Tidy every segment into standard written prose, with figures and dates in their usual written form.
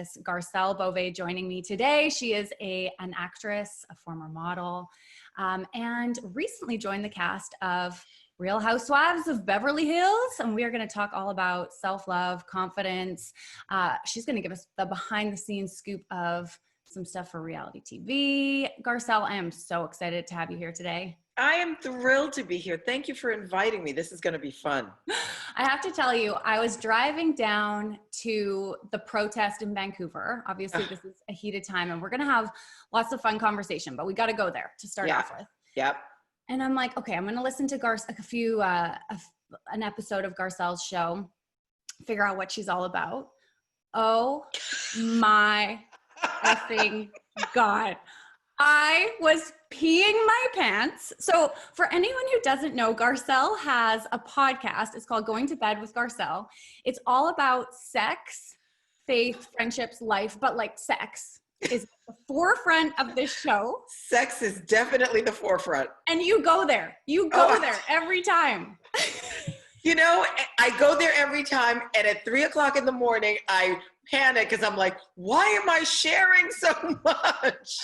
Garcelle Beauvais joining me today. She is an actress, a former model, and recently joined the cast of Real Housewives of Beverly Hills. And we are going to talk all about self-love, confidence. She's going to give us the behind the scenes scoop of some stuff for reality TV. Garcelle, I am so excited to have you here today. I am thrilled to be here. Thank you for inviting me. This is going to be fun. I have to tell you, I was driving down to the protest in Vancouver. Obviously, this is a heated time, and we're going to have lots of fun conversation, but we got to go there to start off with. Yep. And I'm like, okay, I'm going to listen to an episode of Garcelle's show, figure out what she's all about. Oh my effing God. I was peeing my pants. So for anyone who doesn't know, Garcelle has a podcast. It's called Going to Bed with Garcelle. It's all about sex, faith, friendships, life, but like sex is the forefront of this show. Sex is definitely the forefront. And you go there. You go there every time. You know, I go there every time, and at 3:00 in the morning, I panic because I'm like, why am I sharing so much?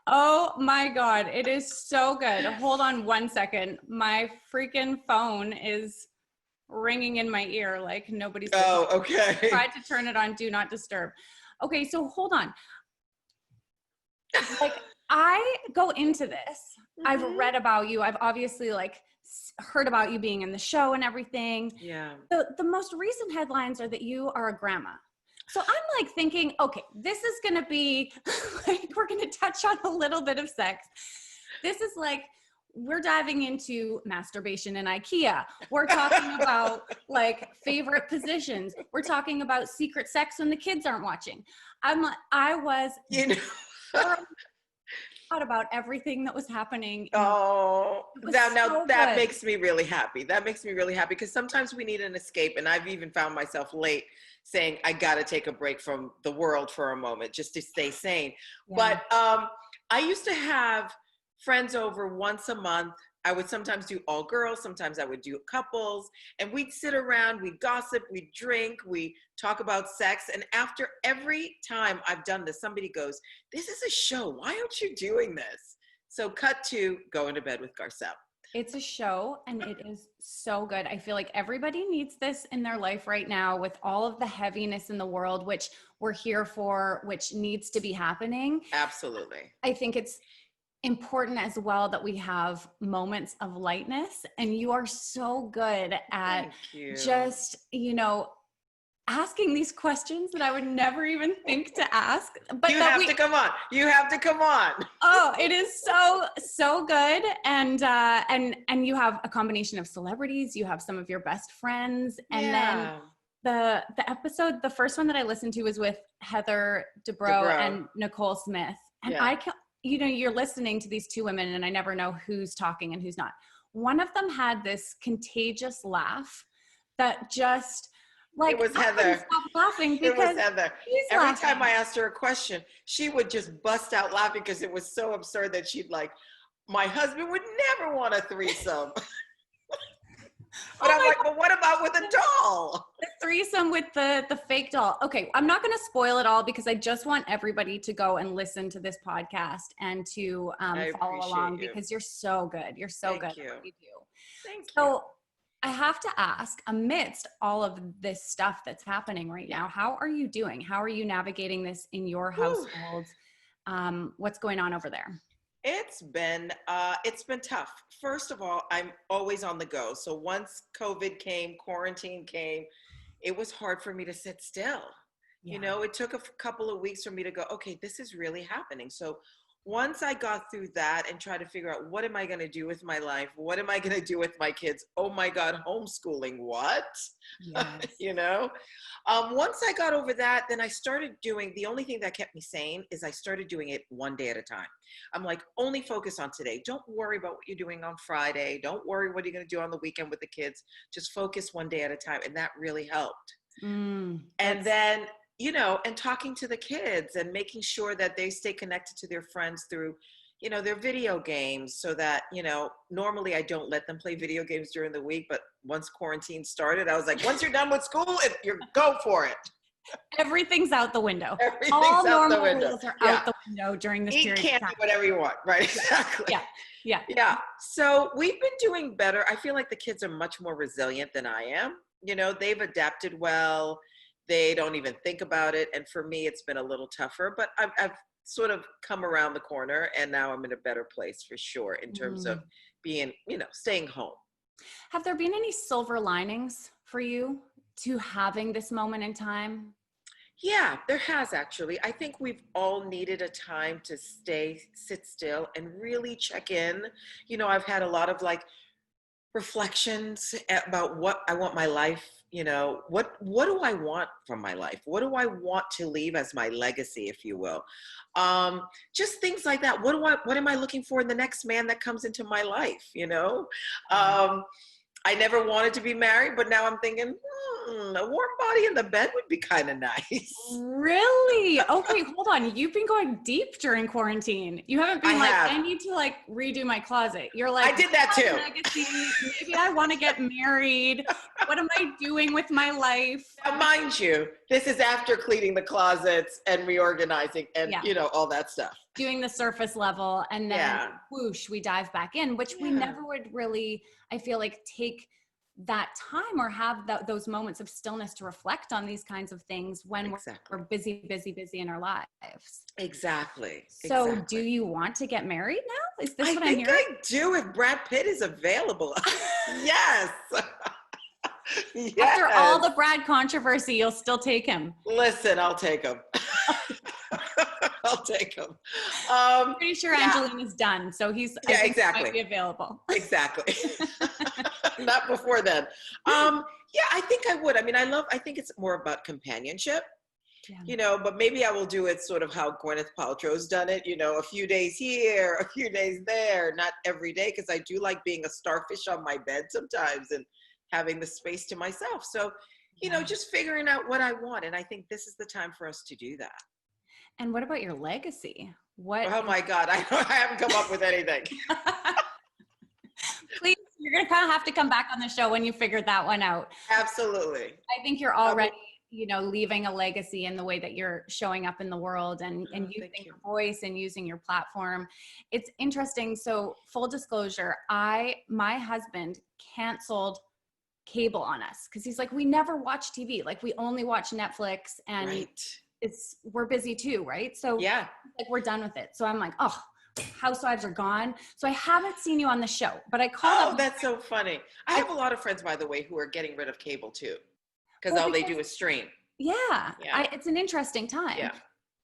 Oh my God, it is so good. Hold on one second. My freaking phone is ringing in my ear like nobody's. Oh, okay. I tried to turn it on Do Not Disturb. Okay, so hold on. Like, I go into this. I've read about you. I've obviously heard about you being in the show and everything. Yeah. The most recent headlines are that you are a grandma. So I'm like thinking, okay, this is going to be like, we're going to touch on a little bit of sex. This is like, we're diving into masturbation in IKEA. We're talking about like favorite positions. We're talking about secret sex when the kids aren't watching. I was thought about everything that was happening. Oh, that makes me really happy. That makes me really happy because sometimes we need an escape. And I've even found myself late saying, I got to take a break from the world for a moment just to stay sane. Yeah. But I used to have friends over once a month. I would sometimes do all girls. Sometimes I would do couples, and we'd sit around, we'd gossip, we'd drink, we talk about sex. And after every time I've done this, somebody goes, this is a show. Why aren't you doing this? So cut to Going to Bed with Garcelle. It's a show, and it is so good. I feel like everybody needs this in their life right now with all of the heaviness in the world, which we're here for, which needs to be happening. Absolutely. I think it's important as well that we have moments of lightness, and you are so good at just, asking these questions that I would never even think to ask. But you have to come on. You have to come on. Oh, it is so good. And you have a combination of celebrities. You have some of your best friends. And then the episode, the first one that I listened to was with Heather Dubrow and Nicole Smith. And you're listening to these two women, and I never know who's talking and who's not. One of them had this contagious laugh that just, like, it was Heather. I couldn't stop laughing because it was Heather. Every laughing. time I asked her a question, she would just bust out laughing because it was so absurd that she'd like, my husband would never want a threesome. But I'm like, but what about with a doll? The threesome with the fake doll. Okay, I'm not going to spoil it all because I just want everybody to go and listen to this podcast and to follow along because you're so good. You're so good at what you do. Thank you. So I have to ask, amidst all of this stuff that's happening right now, how are you doing? How are you navigating this in your household? What's going on over there? It's been tough. First of all, I'm always on the go. So once COVID came, quarantine came, it was hard for me to sit still. Yeah. It took a couple of weeks for me to go, okay, this is really happening. So once I got through that and tried to figure out what am I going to do with my life? What am I going to do with my kids? Oh my God, homeschooling, what? Yes. Once I got over that, then I started doing, the only thing that kept me sane is I started doing it one day at a time. I'm like, only focus on today. Don't worry about what you're doing on Friday. Don't worry what you're going to do on the weekend with the kids. Just focus one day at a time. And that really helped. And then, and talking to the kids and making sure that they stay connected to their friends through, their video games so that, normally I don't let them play video games during the week, but once quarantine started, I was like, once you're done with school, you go for it. Everything's out the window. Everything's All out the normal window. rules are Yeah. out the window during this Eat period of candy, time. whatever you want, right? Exactly. Yeah. Yeah. Yeah. So we've been doing better. I feel like the kids are much more resilient than I am. You know, they've adapted well. They don't even think about it. And for me, it's been a little tougher, but I've sort of come around the corner, and now I'm in a better place for sure in terms of being, you know, staying home. Have there been any silver linings for you to having this moment in time? Yeah, there has actually. I think we've all needed a time to sit still and really check in. You know, I've had a lot of like reflections about what I want my life, you know, what do I want from my life? What do I want to leave as my legacy, if you will? Just things like that. What am I looking for in the next man that comes into my life, you know? I never wanted to be married, but now I'm thinking, a warm body in the bed would be kind of nice. Really? Okay, hold on. You've been going deep during quarantine. You haven't been I need to like redo my closet. You're like, I did that too. Legacy. Maybe I want to get married. What am I doing with my life? Now, mind you, this is after cleaning the closets and reorganizing and, you know, all that stuff. Doing the surface level, and then whoosh, we dive back in, which we never would really, I feel like, take that time or have those moments of stillness to reflect on these kinds of things when we're busy in our lives. Exactly. So do you want to get married now? Is this what I'm hearing? I do, if Brad Pitt is available. Yes. Yes. After all the Brad controversy, you'll still take him. Listen, I'll take him. I'll take him. Pretty sure Angelina's done, so he's exactly might be available. Exactly. Not before then. I think I would. I mean, I think it's more about companionship. Yeah. You know, but maybe I will do it sort of how Gwyneth Paltrow's done it, you know, a few days here, a few days there, not every day, because I do like being a starfish on my bed sometimes and having the space to myself. So, you know, just figuring out what I want. And I think this is the time for us to do that. And what about your legacy? Oh my God, I haven't come up with anything. Please, you're going to kind of have to come back on the show when you figured that one out. Absolutely. I think you're already, you know, leaving a legacy in the way that you're showing up in the world and using your voice and using your platform. It's interesting. So full disclosure, my husband canceled cable on us because he's like, we never watch TV. Like we only watch Netflix and we're busy too. Right. So like we're done with it. So I'm like, oh, Housewives are gone. So I haven't seen you on the show, but I called up. Oh, that's so funny. I have a lot of friends, by the way, who are getting rid of cable too. Because all they do is stream. Yeah. It's an interesting time. Yeah.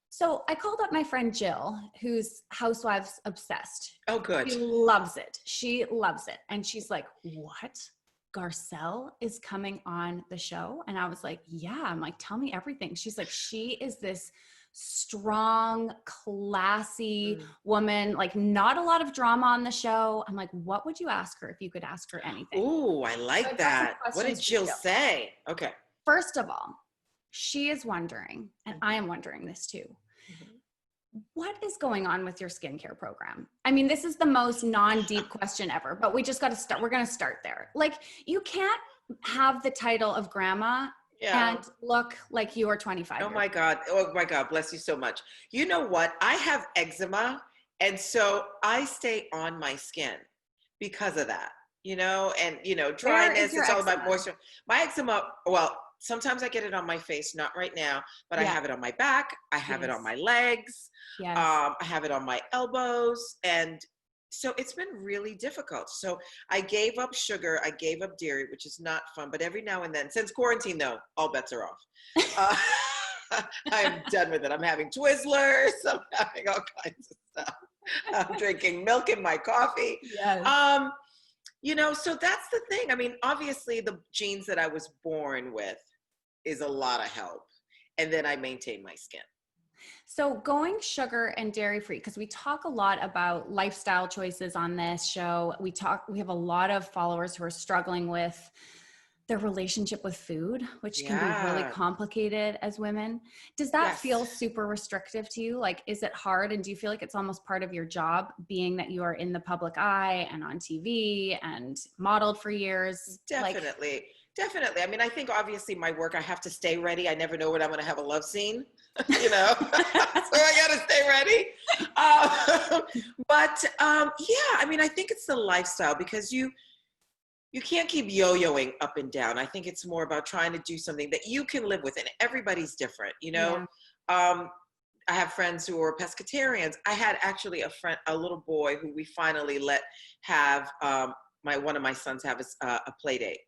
So I called up my friend Jill, who's Housewives obsessed. Oh, good. She loves it. She loves it. And she's like, what? Garcelle is coming on the show? And I was like, yeah. I'm like, tell me everything. She's like, she is this strong, classy woman, like not a lot of drama on the show. I'm like, what would you ask her if you could ask her anything? Ooh, I like that. What did Jill say? Okay. First of all, she is wondering, and I am wondering this too, what is going on with your skincare program? I mean, this is the most non-deep question ever, but we just got to start. We're going to start there. Like, you can't have the title of grandma and look like you are 25. Oh my God. Bless you so much. You know what? I have eczema. And so I stay on my skin because of that, you know, and, you know, dryness, it's all about moisture. My eczema, well, sometimes I get it on my face, not right now, but I have it on my back. I have it on my legs. I have it on my elbows. And so it's been really difficult. So I gave up sugar. I gave up dairy, which is not fun. But every now and then, since quarantine, though, all bets are off. I'm done with it. I'm having Twizzlers. I'm having all kinds of stuff. I'm drinking milk in my coffee. Yes. You know, so that's the thing. I mean, obviously, the genes that I was born with is a lot of help. And then I maintain my skin. So going sugar and dairy free, because we talk a lot about lifestyle choices on this show. We have a lot of followers who are struggling with their relationship with food, which can be really complicated as women. Does that feel super restrictive to you? Like, is it hard? And do you feel like it's almost part of your job, being that you are in the public eye and on TV and modeled for years? Definitely. definitely. I mean, I think obviously my work, I have to stay ready. I never know when I'm going to have a love scene, you know, so I got to stay ready. Yeah, I mean, I think it's the lifestyle, because you can't keep yo-yoing up and down. I think it's more about trying to do something that you can live with, and everybody's different, you know. Yeah. I have friends who are pescatarians. I had actually a little boy who we finally let have one of my sons have a play date.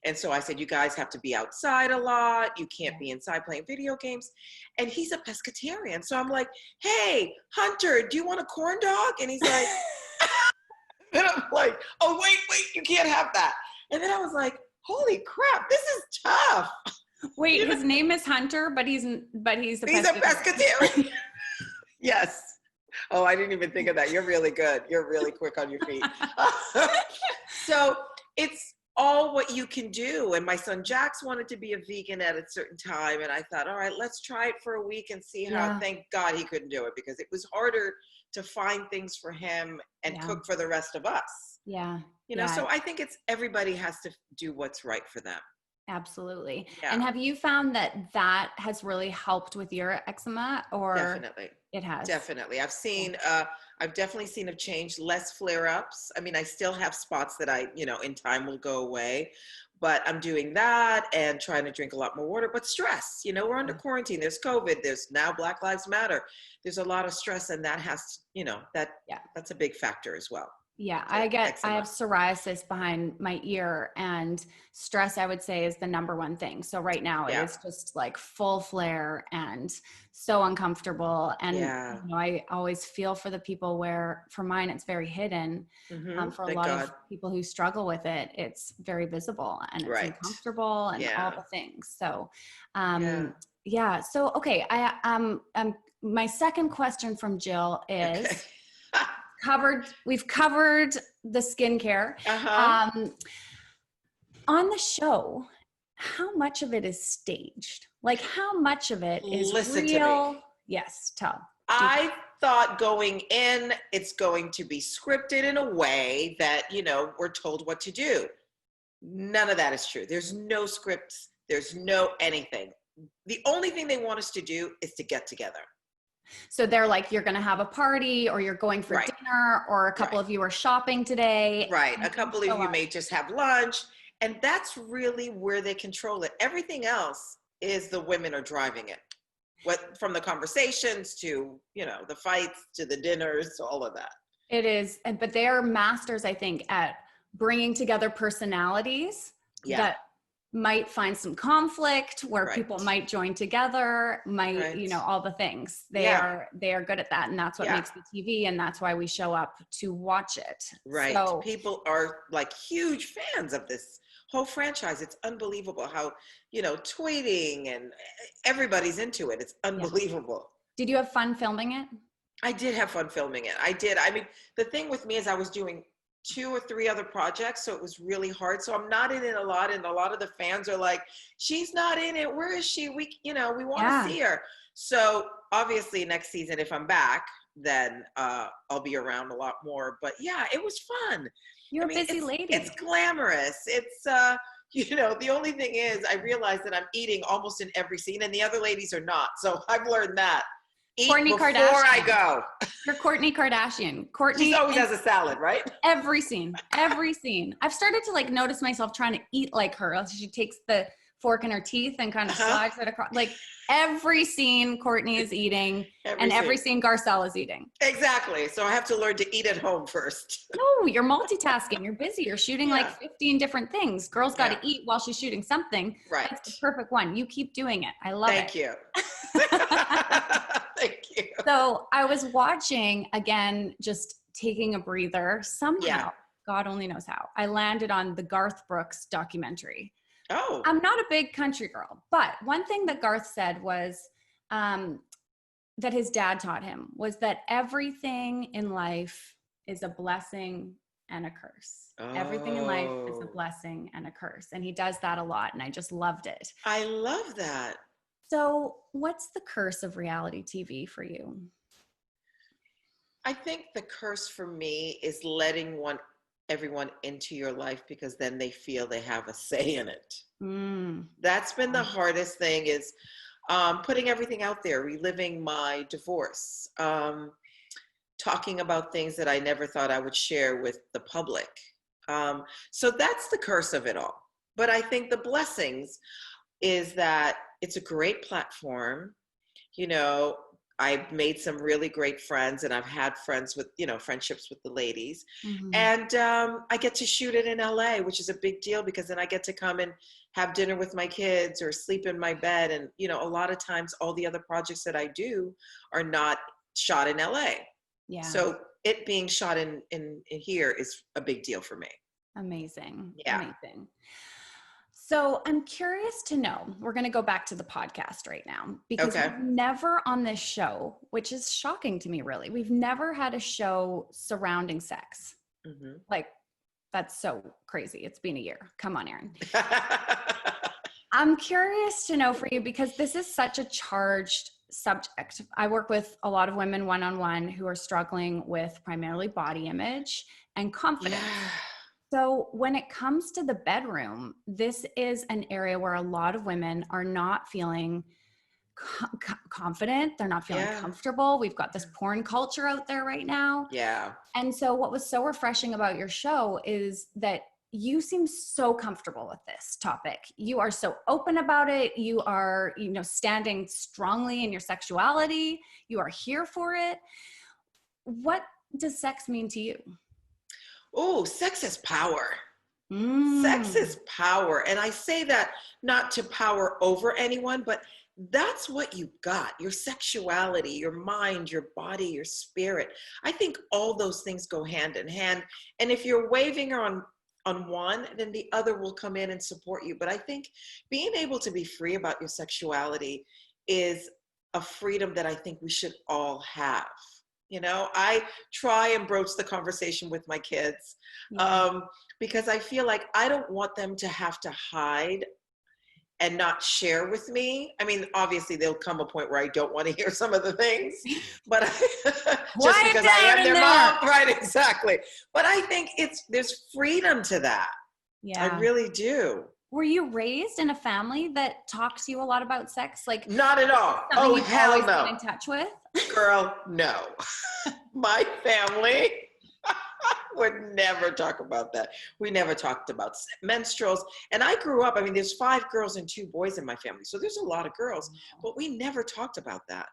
And so I said, you guys have to be outside a lot. You can't be inside playing video games. And he's a pescatarian. So I'm like, hey, Hunter, do you want a corn dog? And he's like, and I'm like, oh, wait, you can't have that. And then I was like, holy crap, this is tough. Wait, his name is Hunter, but he's a pescatarian. Yes. Oh, I didn't even think of that. You're really good. You're really quick on your feet. So it's all what you can do. And my son Jax wanted to be a vegan at a certain time. And I thought, all right, let's try it for a week and see how. Thank God he couldn't do it, because it was harder to find things for him and cook for the rest of us. Yeah. You know, so I think everybody has to do what's right for them. Absolutely. Yeah. And have you found that has really helped with your eczema, or? Definitely. It has. Definitely. I've definitely seen a change, less flare-ups. I mean, I still have spots that in time will go away, but I'm doing that and trying to drink a lot more water. But stress, we're under quarantine. There's COVID. There's now Black Lives Matter. There's a lot of stress, and that has, that's a big factor as well. Yeah, I have psoriasis behind my ear, and stress, I would say, is the number one thing. So right now it is just like full flare and so uncomfortable. And, I always feel for the people where, for mine, it's very hidden. For a lot of people who struggle with it, it's very visible and it's uncomfortable and all the things. So, So, okay. My second question from Jill is, we've covered the skincare. On the show, how much of it is staged? Like, how much of it is real? Yes, tell. I thought going in, it's going to be scripted in a way that, we're told what to do. None of that is true. There's no scripts. There's no anything. The only thing they want us to do is to get together. So they're like, you're going to have a party, or you're going for dinner, or a couple of you are shopping today. Right. A couple of you may just have lunch. And that's really where they control it. Everything else is the women are driving it. From the conversations to, the fights, to the dinners, to all of that. It is. But they are masters, I think, at bringing together personalities that might find some conflict, where people might join together, all the things. They are good at that. And that's what makes the TV. And that's why we show up to watch it. Right. So, people are like huge fans of this whole franchise. It's unbelievable how, tweeting and everybody's into it. It's unbelievable. Did you have fun filming it? I did have fun filming it. I did. I mean, the thing with me is I was doing 2 or 3 other projects, so it was really hard. So I'm not in it a lot, and a lot of the fans are like, she's not in it. Where is she? We want to see her. So obviously next season, if I'm back, then I'll be around a lot more. But yeah, it was fun. You're a busy lady. It's glamorous. It's the only thing is I realized that I'm eating almost in every scene, and the other ladies are not. So I've learned that. Eat Kourtney before Kardashian. I go. You're Kourtney Kardashian. She always has a salad, right? Every scene. I've started to notice myself trying to eat like her. She takes the fork in her teeth and kind of slides it across. Like every scene Kourtney is eating, every scene Garcelle is eating. Exactly. So I have to learn to eat at home first. No, you're multitasking. You're busy. You're shooting like 15 different things. Girl's got to eat while she's shooting something. Right. That's the perfect one. You keep doing it. I love it. Thank you. Thank you. So I was watching, again, just taking a breather. Somehow, God only knows how, I landed on the Garth Brooks documentary. Oh. I'm not a big country girl, but one thing that Garth said was that his dad taught him was that everything in life is a blessing and a curse. Oh. Everything in life is a blessing and a curse. And he does that a lot, and I just loved it. I love that. So what's the curse of reality TV for you? I think the curse for me is letting one everyone into your life because then they feel they have a say in it. Mm. That's been the hardest thing, is putting everything out there, reliving my divorce, talking about things that I never thought I would share with the public. So that's the curse of it all. But I think the blessings is that it's a great platform. You know, I've made some really great friends, and I've had friends with, friendships with the ladies. Mm-hmm. And I get to shoot it in LA, which is a big deal because then I get to come and have dinner with my kids or sleep in my bed. And, a lot of times all the other projects that I do are not shot in LA. Yeah. So it being shot in here is a big deal for me. Amazing. Yeah. Amazing. So I'm curious to know, we're going to go back to the podcast right now, because Okay. we've never on this show, which is shocking to me, really, we've never had a show surrounding sex. Mm-hmm. Like, that's so crazy. It's been a year. Come on, Erin. I'm curious to know for you, because this is such a charged subject. I work with a lot of women one-on-one who are struggling with primarily body image and confidence. Yeah. So when it comes to the bedroom, this is an area where a lot of women are not feeling confident. They're not feeling comfortable. We've got this porn culture out there right now. Yeah. And so what was so refreshing about your show is that you seem so comfortable with this topic. You are so open about it. You are, standing strongly in your sexuality. You are here for it. What does sex mean to you? Oh, sex is power. Sex is power. And I say that not to power over anyone, but that's what you got. Your sexuality, your mind, your body, your spirit. I think all those things go hand in hand. And if you're waving on one, then the other will come in and support you. But I think being able to be free about your sexuality is a freedom that I think we should all have. I try and broach the conversation with my kids because I feel like I don't want them to have to hide and not share with me. I mean, obviously there'll come a point where I don't want to hear some of the things, but just because I am their mom, right? Exactly. But I think there's freedom to that. Yeah, I really do. Were you raised in a family that talks to you a lot about sex? Like, not at all. Oh, hell no. Been in touch with? Girl, no. My family would never talk about that. We never talked about menstruals. And I grew up, there's 5 girls and 2 boys in my family. So there's a lot of girls, but we never talked about that.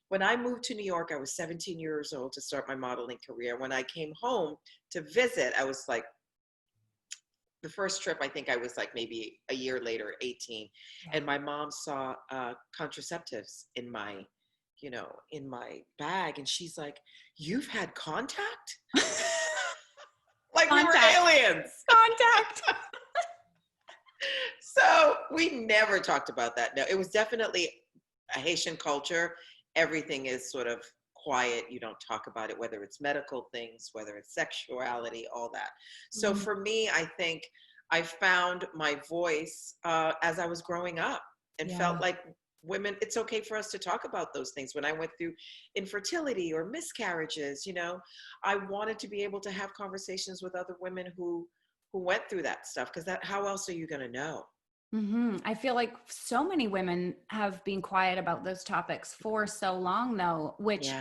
When I moved to New York, I was 17 years old to start my modeling career. When I came home to visit, I was like, the first trip, I think I was like maybe a year later, 18. And my mom saw contraceptives in my bag. And she's like, "You've had contact?" Like we were aliens. Contact. So we never talked about that. No, it was definitely a Haitian culture. Everything is sort of quiet. You don't talk about it, whether it's medical things, whether it's sexuality, all that. So for me, I think I found my voice as I was growing up and felt like women, it's okay for us to talk about those things. When I went through infertility or miscarriages, I wanted to be able to have conversations with other women who went through that stuff, because how else are you going to know? Mm-hmm. I feel like so many women have been quiet about those topics for so long, though, which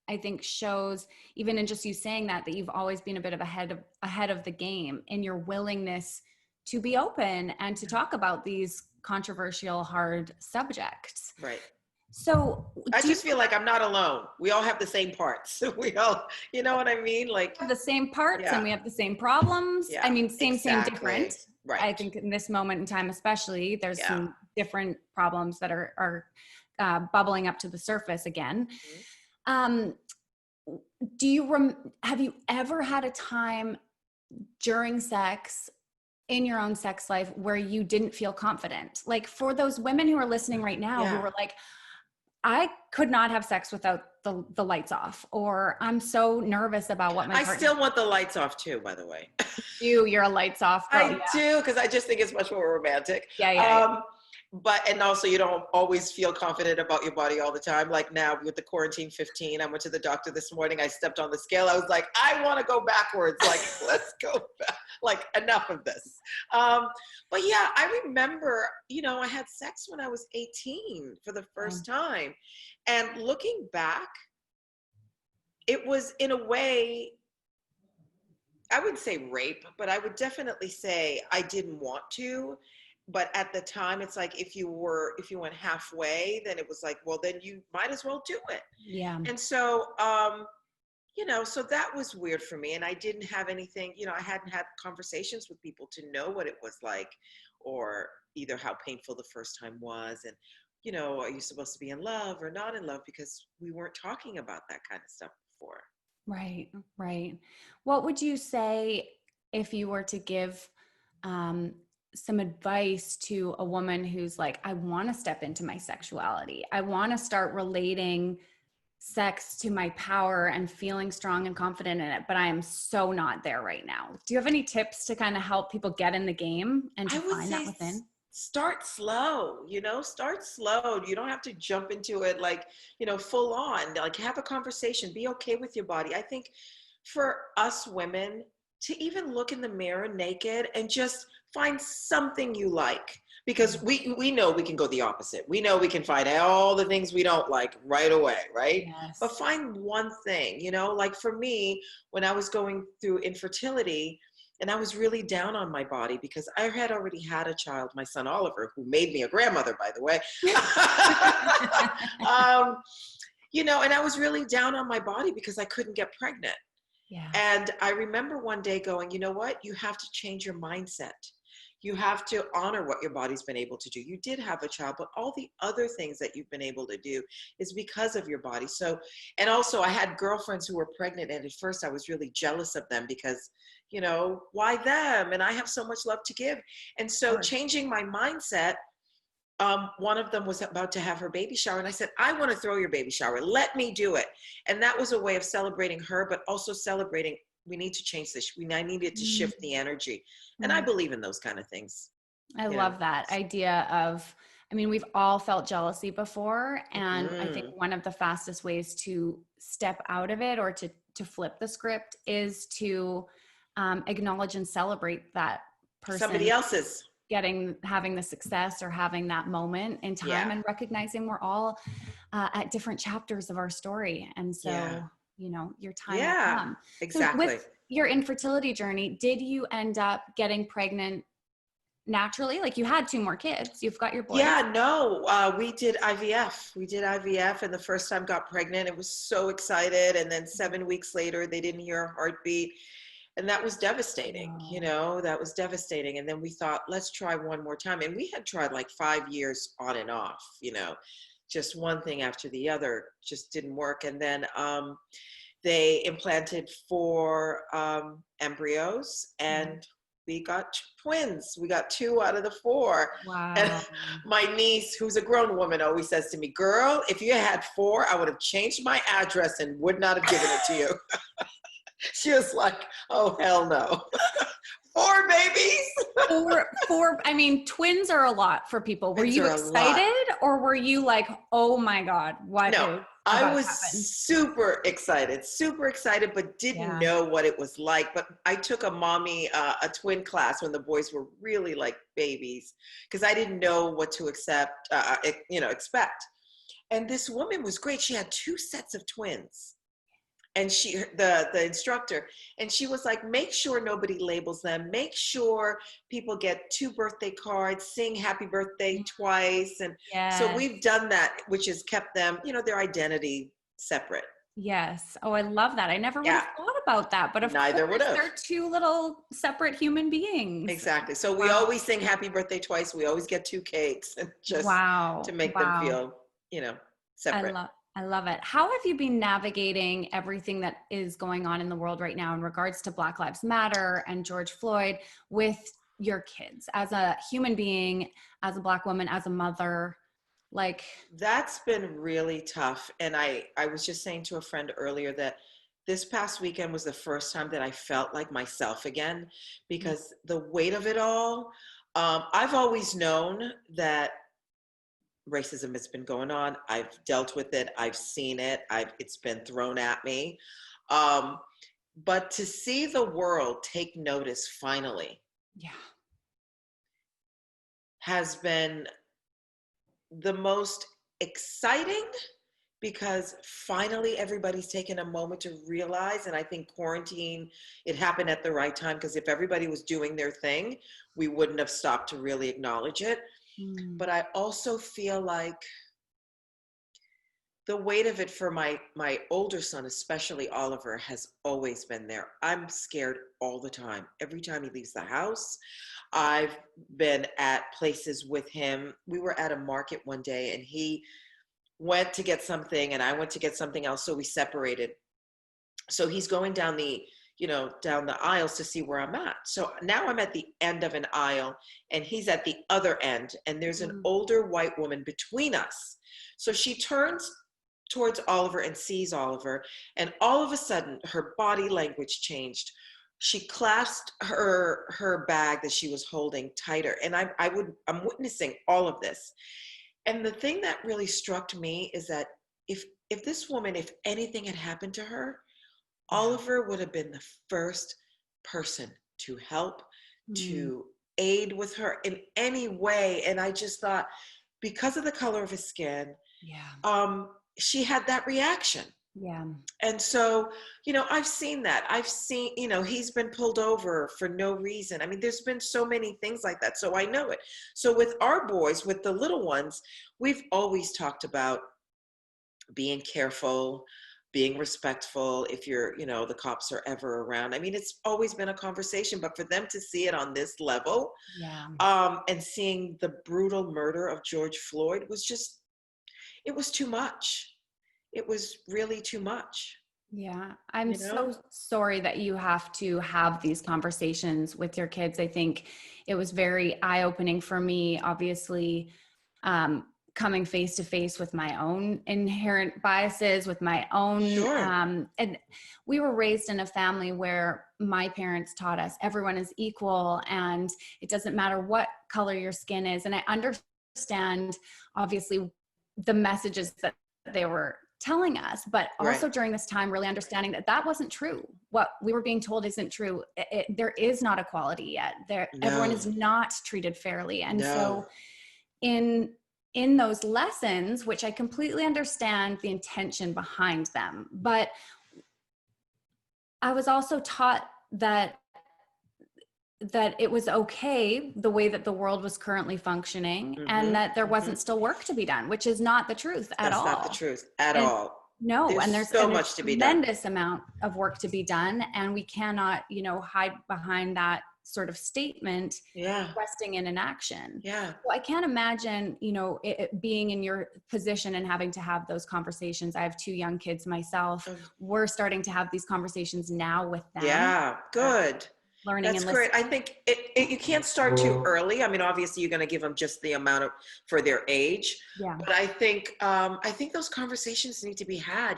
I think shows, even in just you saying that you've always been a bit of ahead of the game in your willingness to be open and to talk about these controversial, hard subjects. Right. So I just feel like I'm not alone. We all have the same parts. We all, you know what I mean? Like we have the same parts and we have the same problems. Yeah, same, different. Right. I think in this moment in time, especially, there's some different problems that are bubbling up to the surface again. Mm-hmm. Have you ever had a time during sex, in your own sex life, where you didn't feel confident? Like, for those women who are listening right now who were like, I could not have sex without the lights off, or I'm so nervous about what my partner. I still want the lights off too, by the way. You're a lights off girl. I do, because I just think it's much more romantic. Yeah. and also you don't always feel confident about your body all the time. Like now with the quarantine 15, I went to the doctor this morning. I stepped on the scale. I was like, I want to go backwards. Like, let's go back. Like, enough of this. But yeah, I remember, I had sex when I was 18 for the first time. And looking back, it was in a way, I wouldn't say rape, but I would definitely say I didn't want to. But at the time, it's like, if you went halfway, then it was like, well, then you might as well do it. Yeah. And so, so that was weird for me. And I didn't have anything, I hadn't had conversations with people to know what it was like, or either how painful the first time was. And, are you supposed to be in love or not in love? Because we weren't talking about that kind of stuff before. Right, right. What would you say if you were to give some advice to a woman who's like, I want to step into my sexuality. I want to start relating sex to my power and feeling strong and confident in it, but I am so not there right now. Do you have any tips to kind of help people get in the game and to find that within? Start slow, start slow. You don't have to jump into it like, full on. Like, have a conversation, be okay with your body. I think for us women to even look in the mirror naked and just find something you like, because we know we can go the opposite. We know we can find all the things we don't like right away, right? Yes. But find one thing, like for me, when I was going through infertility, and I was really down on my body because I had already had a child, my son Oliver, who made me a grandmother, by the way. And I was really down on my body because I couldn't get pregnant. Yeah. And I remember one day going, you know what? You have to change your mindset. You have to honor what your body's been able to do. You did have a child, but all the other things that you've been able to do is because of your body. So, and also I had girlfriends who were pregnant, and at first I was really jealous of them because, why them? And I have so much love to give. And so changing my mindset, one of them was about to have her baby shower, and I said, I want to throw your baby shower. Let me do it. And that was a way of celebrating her, but also celebrating, we need to change this. I needed to shift the energy. And I believe in those kind of things. I love that idea of, we've all felt jealousy before. And I think one of the fastest ways to step out of it or to flip the script is to acknowledge and celebrate that person. Somebody else's. Having the success or having that moment in time and recognizing we're all at different chapters of our story. And so, your time will come. Exactly. So with your infertility journey, did you end up getting pregnant naturally? Like, you had 2 more kids. You've got your boy. Yeah, no, we did IVF. And the first time got pregnant. It was so excited. And then 7 weeks later, they didn't hear a heartbeat. And that was devastating, that was devastating. And then we thought, let's try one more time. And we had tried like 5 years on and off, just one thing after the other, just didn't work. And then they implanted 4 embryos, and we got twins. We got 2 out of the 4. Wow. And my niece, who's a grown woman, always says to me, girl, if you had 4, I would have changed my address and would not have given it to you. She was like, oh, hell no. 4 babies. 4. Twins are a lot for people. Were you excited or were you like, oh my God, what? No, I was super excited, but didn't know what it was like. But I took a twin class when the boys were really like babies, because I didn't know what to expect. And this woman was great. She had 2 sets of twins. And the instructor, and she was like, make sure nobody labels them. Make sure people get 2 birthday cards, sing happy birthday twice. And so we've done that, which has kept them, their identity separate. Yes. Oh, I love that. I never would have thought about that, but of course they're 2 little separate human beings. Exactly. So we always sing happy birthday twice. We always get 2 cakes, and just to make them feel, separate. I love it. How have you been navigating everything that is going on in the world right now in regards to Black Lives Matter and George Floyd with your kids as a human being, as a Black woman, as a mother? Like, that's been really tough. And I was just saying to a friend earlier that this past weekend was the first time that I felt like myself again, because the weight of it all, I've always known that racism has been going on. I've dealt with it. I've seen it. It's been thrown at me. But to see the world take notice finally, Yeah. has been the most exciting, because finally everybody's taken a moment to realize, and I think quarantine, it happened at the right time, because if everybody was doing their thing, we wouldn't have stopped to really acknowledge it. But I also feel like the weight of it for my older son, especially Oliver, has always been there. I'm scared all the time. Every time he leaves the house, I've been at places with him. We were at a market one day, and he went to get something and I went to get something else, so we separated. So he's going down the aisles to see where I'm at. So now I'm at the end of an aisle and he's at the other end, and there's an older white woman between us. So she turns towards Oliver and sees Oliver, and all of a sudden her body language changed. She clasped her bag that she was holding tighter, and I'm witnessing all of this. And the thing that really struck me is that if this woman, if anything had happened to her, Oliver would have been the first person to help, to aid with her in any way. And I just thought, because of the color of his skin, she had that reaction. Yeah. And so, I've seen that. I've seen, he's been pulled over for no reason. I mean, there's been so many things like that. So I know it. So with our boys, with the little ones, we've always talked about being careful, being respectful if the cops are ever around. I mean, it's always been a conversation, but for them to see it on this level, and seeing the brutal murder of George Floyd it was too much. It was really too much. Yeah. I'm so sorry that you have to have these conversations with your kids. I think it was very eye-opening for me, obviously, coming face to face with my own inherent biases, with my own, and we were raised in a family where my parents taught us everyone is equal and it doesn't matter what color your skin is. And I understand, obviously, the messages that they were telling us, but also during this time, really understanding that wasn't true. What we were being told isn't true. There is not equality yet. Everyone is not treated fairly. And so in those lessons, which I completely understand the intention behind them, but I was also taught that it was okay the way that the world was currently functioning, and that there wasn't still work to be done, which is not the truth at all. That's not the truth at all. No, there's so much to be done. Tremendous amount of work to be done, and we cannot, hide behind that sort of statement, resting in inaction. Yeah. Well, I can't imagine, it being in your position and having to have those conversations. I have 2 young kids myself. We're starting to have these conversations now with them. Yeah, good. Learning. That's and great. I think you can't start too early. I mean, obviously you're going to give them just the amount for their age. Yeah. But I think those conversations need to be had.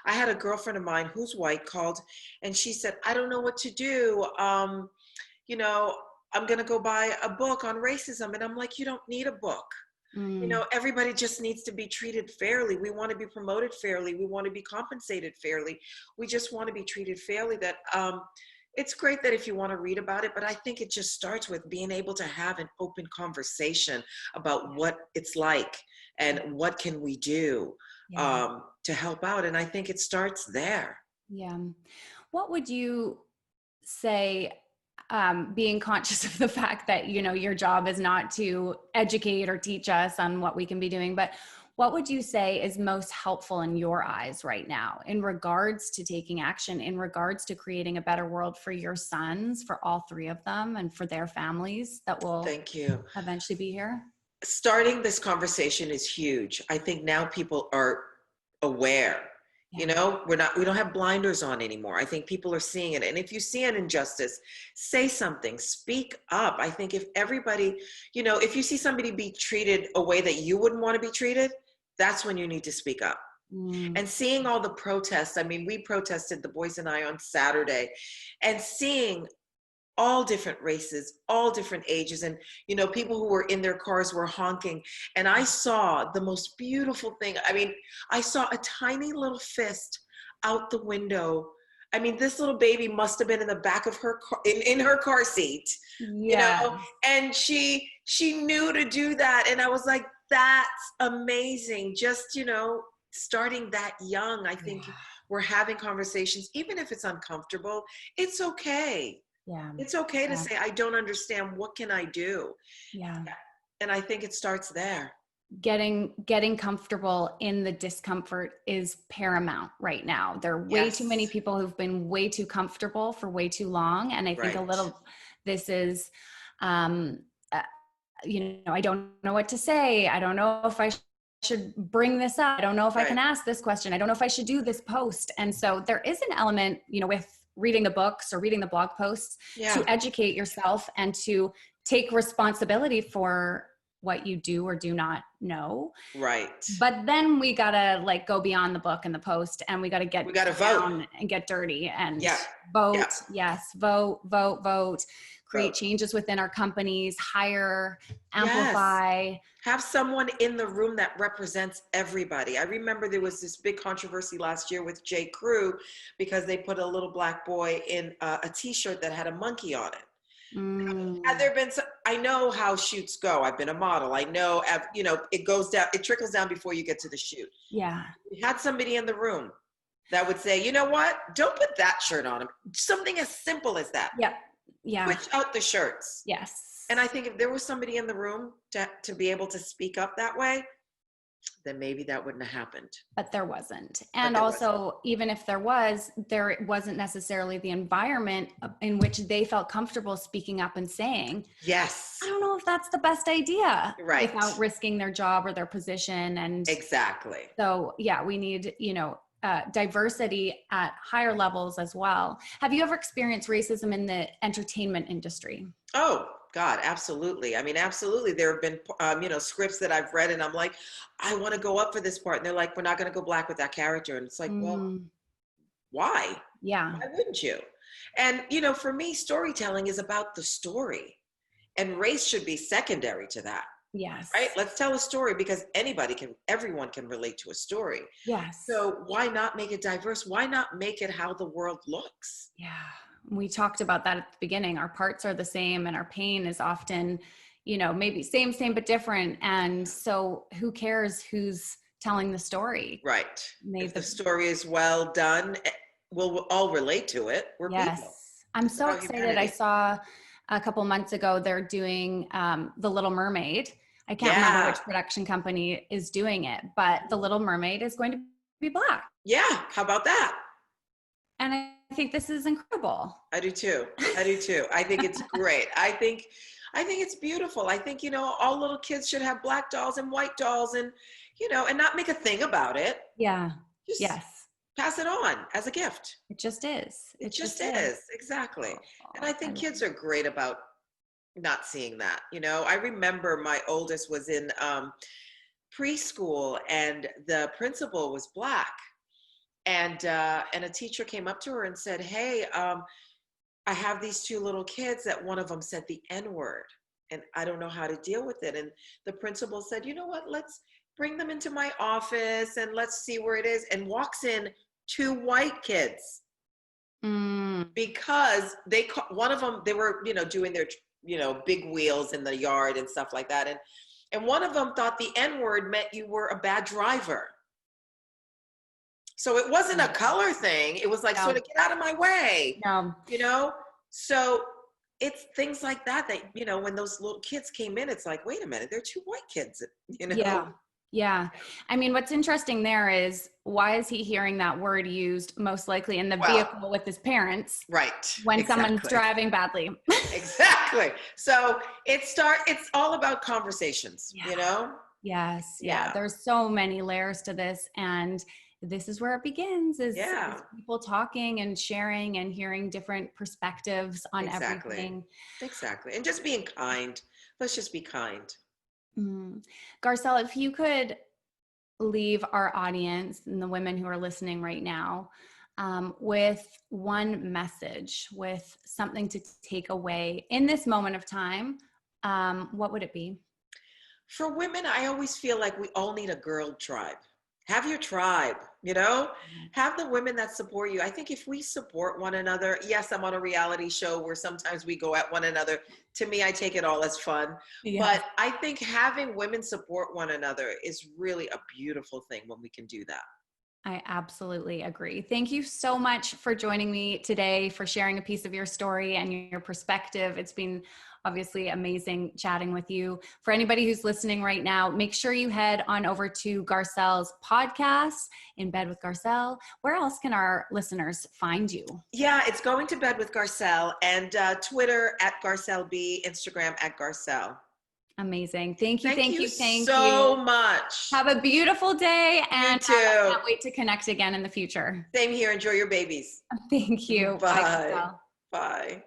I had a girlfriend of mine who's white called, and she said, I don't know what to do. I'm going to go buy a book on racism. And I'm like, you don't need a book. Everybody just needs to be treated fairly. We want to be promoted fairly. We want to be compensated fairly. We just want to be treated fairly. That, it's great that if you want to read about it, but I think it just starts with being able to have an open conversation about what it's like and what can we do to help out. And I think it starts there. Yeah. What would you say, being conscious of the fact that, your job is not to educate or teach us on what we can be doing, but what would you say is most helpful in your eyes right now in regards to taking action, in regards to creating a better world for your sons, for all 3 of them, and for their families that will eventually be here? Starting this conversation is huge. I think now people are aware. We don't have blinders on anymore. I think people are seeing it. And if you see an injustice, say something, speak up. I think if everybody, if you see somebody be treated a way that you wouldn't want to be treated, that's when you need to speak up. And seeing all the protests, I mean, we protested, the boys and I, on Saturday, and seeing all different races, all different ages. And, people who were in their cars were honking. And I saw the most beautiful thing. I mean, I saw a tiny little fist out the window. I mean, this little baby must have been in the back of her car, in her car seat, Yeah. and she knew to do that. And I was like, that's amazing. Just, starting that young, I think we're having conversations, even if it's uncomfortable, it's okay. Yeah. It's okay to say, I don't understand. What can I do? Yeah. And I think it starts there. Getting comfortable in the discomfort is paramount right now. There are way too many people who've been way too comfortable for way too long. And I think this is, I don't know what to say. I don't know if I should bring this up. I don't know if I can ask this question. I don't know if I should do this post. And so there is an element, with reading the books or reading the blog posts to educate yourself and to take responsibility for what you do or do not know. Right. But then we gotta go beyond the book and the post, and we gotta down vote and get dirty and vote. Yeah. Yes. Vote. Create changes within our companies, hire, amplify. Have someone in the room that represents everybody. I remember there was this big controversy last year with J. Crew because they put a little black boy in a t-shirt that had a monkey on it. Had there been I know how shoots go. I've been a model. I know, it goes down, it trickles down before you get to the shoot. Yeah. We had somebody in the room that would say, you know what? Don't put that shirt on him. Something as simple as that. Yep. Yeah. Switch out the shirts. Yes. And I think if there was somebody in the room to be able to speak up that way, then maybe that wouldn't have happened. But there wasn't. And also, even if there wasn't necessarily the environment in which they felt comfortable speaking up and saying, yes, I don't know if that's the best idea, right, without risking their job or their position. And exactly. So we need, diversity at higher levels as well. Have you ever experienced racism in the entertainment industry? Oh, God, absolutely. I mean, absolutely. There have been, scripts that I've read and I'm like, I want to go up for this part. And they're like, we're not going to go black with that character. And it's like, well, why? Yeah. Why wouldn't you? And, for me, storytelling is about the story, and race should be secondary to that. Yes. Right? Let's tell a story, because everyone can relate to a story. Yes. So why not make it diverse? Why not make it how the world looks? Yeah. We talked about that at the beginning. Our parts are the same and our pain is often, maybe same, but different. And so who cares who's telling the story? Right. If the story is well done, we'll all relate to it. We're people. I'm so excited. Humanity. I saw a couple months ago, they're doing The Little Mermaid. I can't remember which production company is doing it, but The Little Mermaid is going to be black. Yeah. How about that? And I think this is incredible. I do too. I think it's great. I think it's beautiful. I think, all little kids should have black dolls and white dolls and, and not make a thing about it. Yeah. Just yes. Pass it on as a gift. It just is. It just is. Exactly. And I think kids are great about not seeing that. I remember my oldest was in preschool and the principal was black. And a teacher came up to her and said, hey, I have these two little kids that one of them said the N-word and I don't know how to deal with it. And the principal said, you know what, let's bring them into my office and let's see where it is. And walks in two white kids because one of them, they were, doing their, big wheels in the yard and stuff like that. And one of them thought the N-word meant you were a bad driver. So it wasn't a color thing. It was like, sort of get out of my way, So it's things like that, when those little kids came in, it's like, wait a minute, they're two white kids, Yeah. I mean, what's interesting there is, why is he hearing that word used most likely in the vehicle with his parents? Right. When someone's driving badly. Exactly. So it's all about conversations, Yes. Yeah. There's so many layers to this. And this is where it begins is people talking and sharing and hearing different perspectives on everything. Exactly. And just being kind. Let's just be kind. Garcelle, if you could leave our audience and the women who are listening right now with one message, with something to take away in this moment of time, what would it be? For women, I always feel like we all need a girl tribe. Have your tribe, you know? Have the women that support you. I think if we support one another, yes, I'm on a reality show where sometimes we go at one another. To me, I take it all as fun. Yeah. But I think having women support one another is really a beautiful thing when we can do that. I absolutely agree. Thank you so much for joining me today, for sharing a piece of your story and your perspective. It's been obviously amazing chatting with you. For anybody who's listening right now, make sure you head on over to Garcelle's podcast, In Bed with Garcelle. Where else can our listeners find you? Yeah, it's Going to Bed with Garcelle, and Twitter at Garcelle B, Instagram at Garcelle. Amazing. Thank you. Thank you so much. Have a beautiful day. And you too. I can't wait to connect again in the future. Same here. Enjoy your babies. Thank you. Bye. Bye. Bye.